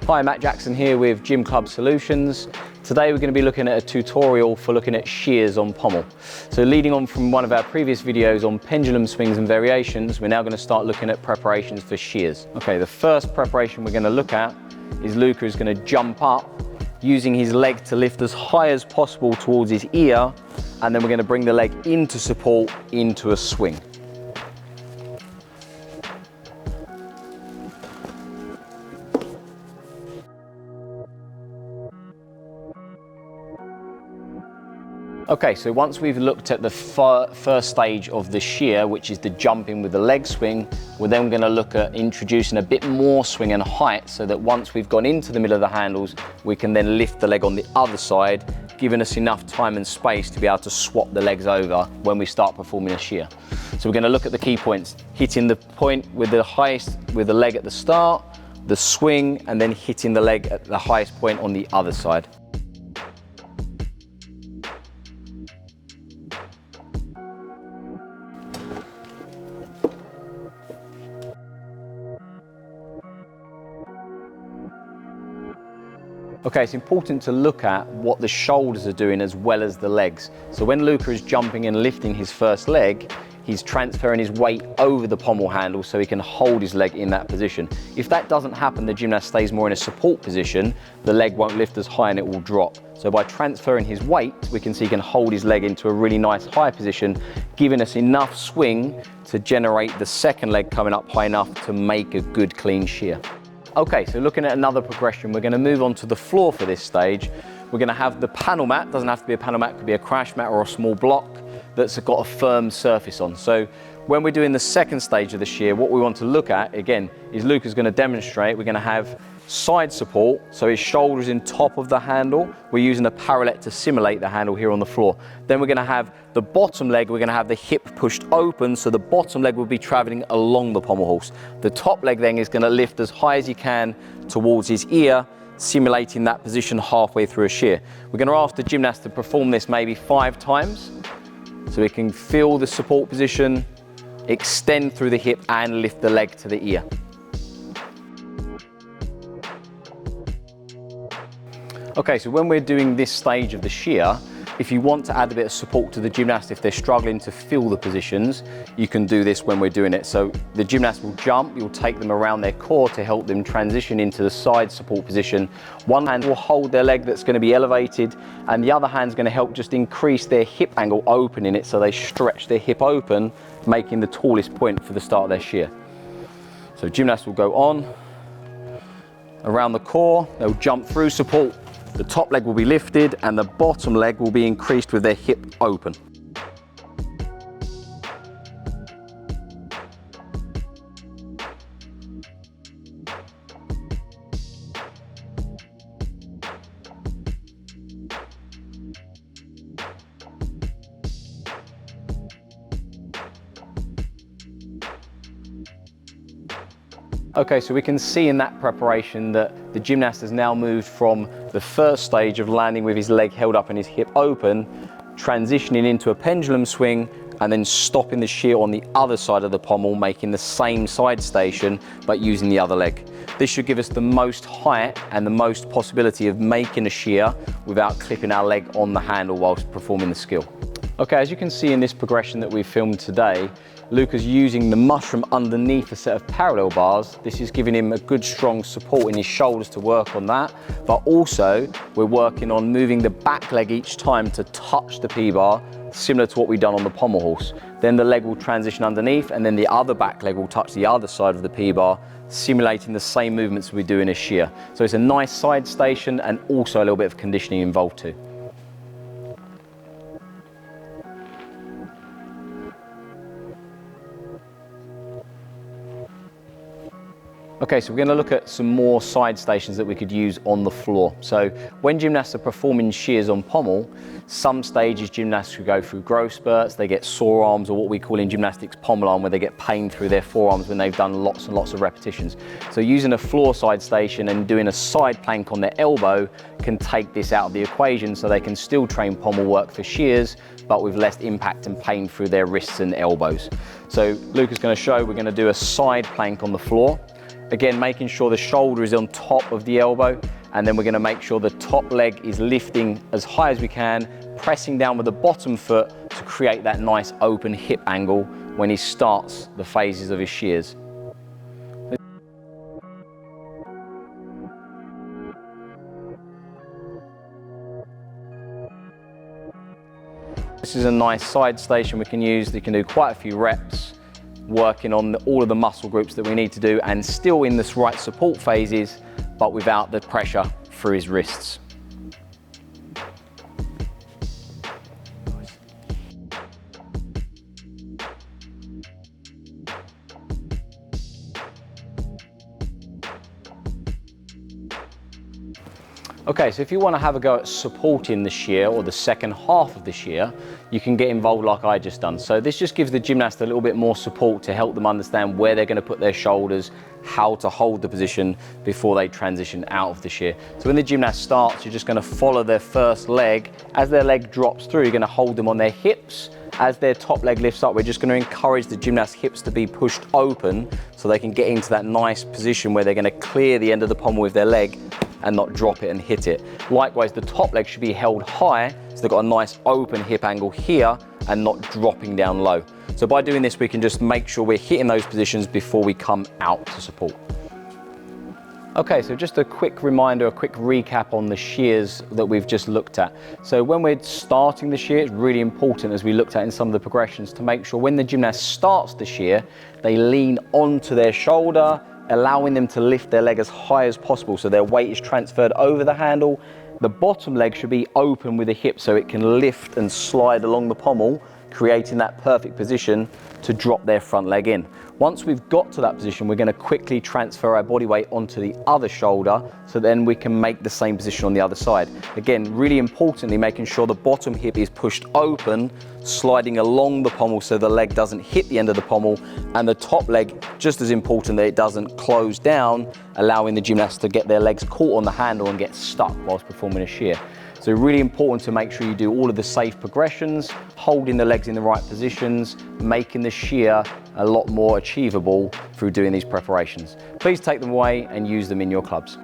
Hi, Matt Jackson here with Gym Club Solutions. Today we're going to be looking at a tutorial for looking at shears on pommel. So leading on from one of our previous videos on pendulum swings and variations, we're now going to start looking at preparations for shears. Okay, the first preparation we're going to look at is Luca is going to jump up using his leg to lift as high as possible towards his ear, and then we're going to bring the leg into support into a swing. Okay, so once we've looked at the first stage of the shear, which is the jumping with the leg swing, we're then going to look at introducing a bit more swing and height so that once we've gone into the middle of the handles, we can then lift the leg on the other side, giving us enough time and space to be able to swap the legs over when we start performing a shear. So we're going to look at the key points, hitting the point with the highest with the leg at the start, the swing, and then hitting the leg at the highest point on the other side. Okay, it's important to look at what the shoulders are doing as well as the legs. So when Luca is jumping and lifting his first leg, he's transferring his weight over the pommel handle so he can hold his leg in that position. If that doesn't happen, the gymnast stays more in a support position, the leg won't lift as high and it will drop. So by transferring his weight, we can see he can hold his leg into a really nice high position, giving us enough swing to generate the second leg coming up high enough to make a good clean shear. Okay, so looking at another progression, we're going to move on to the floor for this stage. We're going to have the panel mat, doesn't have to be a panel mat, it could be a crash mat or a small block that's got a firm surface on. So when we're doing the second stage of the shear, what we want to look at, again, is Luca's going to demonstrate, we're going to have side support, so his shoulders in top of the handle. We're using a parallel to simulate the handle here on the floor. Then we're going to have the bottom leg, we're going to have the hip pushed open, so the bottom leg will be traveling along the pommel horse. The top leg then is going to lift as high as he can towards his ear, simulating that position halfway through a shear. We're going to ask the gymnast to perform this maybe 5 times, so we can feel the support position, extend through the hip and lift the leg to the ear. Okay, so when we're doing this stage of the shear, if you want to add a bit of support to the gymnast, if they're struggling to feel the positions, you can do this when we're doing it. So the gymnast will jump, you'll take them around their core to help them transition into the side support position. One hand will hold their leg that's going to be elevated, and the other hand's going to help just increase their hip angle, opening it so they stretch their hip open, making the tallest point for the start of their shear. So gymnast will go on, around the core, they'll jump through support. The top leg will be lifted and the bottom leg will be increased with their hip open. Okay, so we can see in that preparation that the gymnast has now moved from the first stage of landing with his leg held up and his hip open, transitioning into a pendulum swing, and then stopping the shear on the other side of the pommel, making the same side station, but using the other leg. This should give us the most height and the most possibility of making a shear without clipping our leg on the handle whilst performing the skill. Okay, as you can see in this progression that we've filmed today, Luca's using the mushroom underneath a set of parallel bars. This is giving him a good strong support in his shoulders to work on that, but also we're working on moving the back leg each time to touch the P-bar, similar to what we've done on the pommel horse. Then the leg will transition underneath and then the other back leg will touch the other side of the P-bar, simulating the same movements we do in a shear. So it's a nice side station and also a little bit of conditioning involved too. Okay, so we're going to look at some more side stations that we could use on the floor. So when gymnasts are performing shears on pommel, some stages gymnasts could go through growth spurts, they get sore arms, or what we call in gymnastics pommel arm, where they get pain through their forearms when they've done lots and lots of repetitions. So using a floor side station and doing a side plank on their elbow can take this out of the equation, so they can still train pommel work for shears, but with less impact and pain through their wrists and elbows. So Luca's going to show, we're going to do a side plank on the floor. Again, making sure the shoulder is on top of the elbow, and then we're going to make sure the top leg is lifting as high as we can, pressing down with the bottom foot to create that nice open hip angle when he starts the phases of his shears. This is a nice side station we can use. You can do quite a few reps, working on all of the muscle groups that we need to do, and still in the right support phases, but without the pressure through his wrists. Okay, so if you want to have a go at supporting the shear or the second half of the shear, you can get involved like I just done. So this just gives the gymnast a little bit more support to help them understand where they're going to put their shoulders, how to hold the position before they transition out of the shear. So when the gymnast starts, you're just going to follow their first leg. As their leg drops through, you're going to hold them on their hips. As their top leg lifts up, we're just going to encourage the gymnast's hips to be pushed open so they can get into that nice position where they're going to clear the end of the pommel with their leg and not drop it and hit it. Likewise, the top leg should be held high, so they've got a nice open hip angle here and not dropping down low. So by doing this, we can just make sure we're hitting those positions before we come out to support. Okay, so just a quick reminder, a quick recap on the shears that we've just looked at. So when we're starting the shear, it's really important, as we looked at in some of the progressions, to make sure when the gymnast starts the shear, they lean onto their shoulder, allowing them to lift their leg as high as possible so their weight is transferred over the handle. The bottom leg should be open with the hip so it can lift and slide along the pommel, creating that perfect position to drop their front leg in. Once we've got to that position, we're going to quickly transfer our body weight onto the other shoulder so then we can make the same position on the other side. Again, really importantly, making sure the bottom hip is pushed open, sliding along the pommel so the leg doesn't hit the end of the pommel, and the top leg, just as important that it doesn't close down, allowing the gymnast to get their legs caught on the handle and get stuck whilst performing a shear. So really important to make sure you do all of the safe progressions, holding the legs in the right positions, making the shear a lot more achievable through doing these preparations. Please take them away and use them in your clubs.